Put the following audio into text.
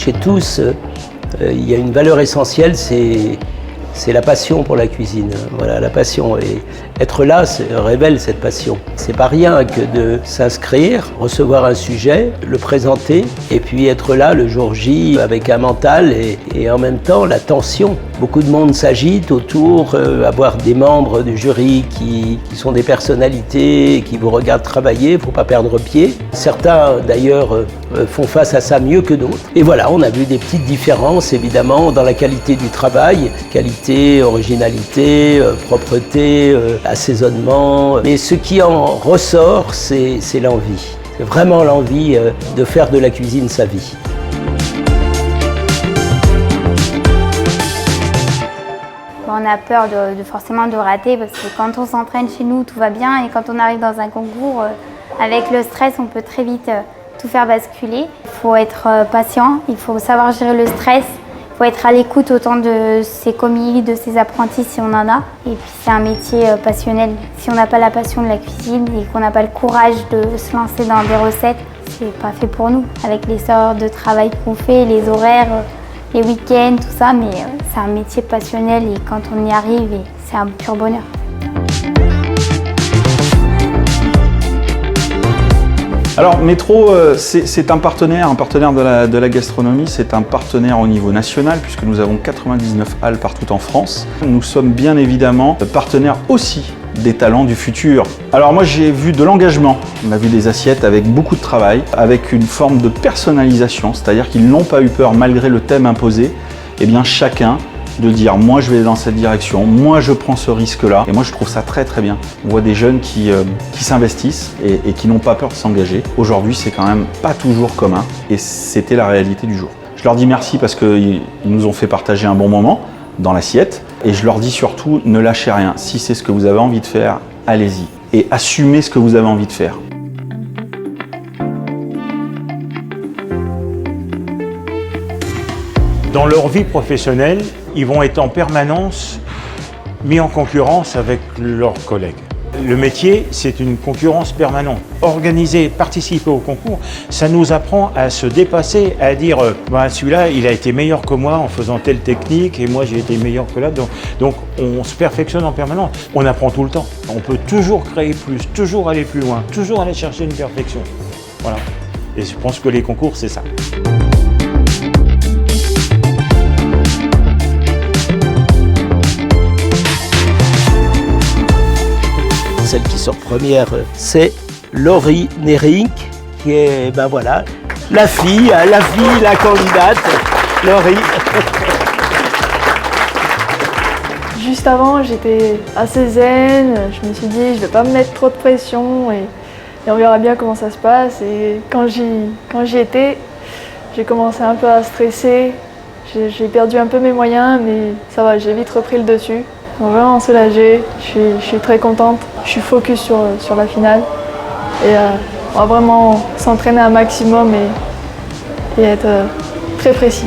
chez tous, il y a une valeur essentielle, c'est la passion pour la cuisine. Voilà, la passion. Et être là révèle cette passion. C'est pas rien que de s'inscrire, recevoir un sujet, le présenter, et puis être là le jour J avec un mental et en même temps la tension. Beaucoup de monde s'agite autour, avoir des membres du jury qui sont des personnalités, qui vous regardent travailler, il ne faut pas perdre pied. Certains d'ailleurs font face à ça mieux que d'autres. Et voilà, on a vu des petites différences évidemment dans la qualité du travail, qualité, originalité, propreté, assaisonnement. Mais ce qui en ressort, c'est l'envie. C'est vraiment l'envie de faire de la cuisine sa vie. On a peur forcément de rater parce que quand on s'entraîne chez nous, tout va bien et quand on arrive dans un concours, avec le stress, on peut très vite tout faire basculer. Il faut être patient, il faut savoir gérer le stress, il faut être à l'écoute autant de ses commis, de ses apprentis si on en a. Et puis c'est un métier passionnel. Si on n'a pas la passion de la cuisine et qu'on n'a pas le courage de se lancer dans des recettes, c'est pas fait pour nous. Avec les heures de travail qu'on fait, les horaires, les week-ends, tout ça, mais c'est un métier passionnel et quand on y arrive, c'est un pur bonheur. Alors Métro, c'est un partenaire de la gastronomie, c'est un partenaire au niveau national puisque nous avons 99 halles partout en France. Nous sommes bien évidemment partenaires aussi des talents du futur. Alors moi j'ai vu de l'engagement, on a vu des assiettes avec beaucoup de travail, avec une forme de personnalisation, c'est-à-dire qu'ils n'ont pas eu peur malgré le thème imposé, et bien chacun de dire moi je vais dans cette direction, moi je prends ce risque-là, et moi je trouve ça très très bien. On voit des jeunes qui s'investissent et qui n'ont pas peur de s'engager. Aujourd'hui c'est quand même pas toujours commun et c'était la réalité du jour. Je leur dis merci parce qu'ils nous ont fait partager un bon moment dans l'assiette et je leur dis surtout ne lâchez rien. Si c'est ce que vous avez envie de faire, allez-y et assumez ce que vous avez envie de faire. Dans leur vie professionnelle, ils vont être en permanence mis en concurrence avec leurs collègues. Le métier, c'est une concurrence permanente. Organiser, participer au concours, ça nous apprend à se dépasser, à dire celui-là, il a été meilleur que moi en faisant telle technique et moi j'ai été meilleur que là. Donc on se perfectionne en permanence. On apprend tout le temps. On peut toujours créer plus, toujours aller plus loin, toujours aller chercher une perfection. Voilà. Et je pense que les concours, c'est ça. Celle qui sort première, c'est Laurie Nérink, qui est, voilà, la fille, la candidate, Laurie. Juste avant, j'étais assez zen, je me suis dit, je vais pas me mettre trop de pression et on verra bien comment ça se passe. Et quand j'y étais, j'ai commencé un peu à stresser, j'ai perdu un peu mes moyens, mais ça va, j'ai vite repris le dessus. Vraiment soulagée, je suis très contente, je suis focus sur la finale et on va vraiment s'entraîner un maximum et être très précis.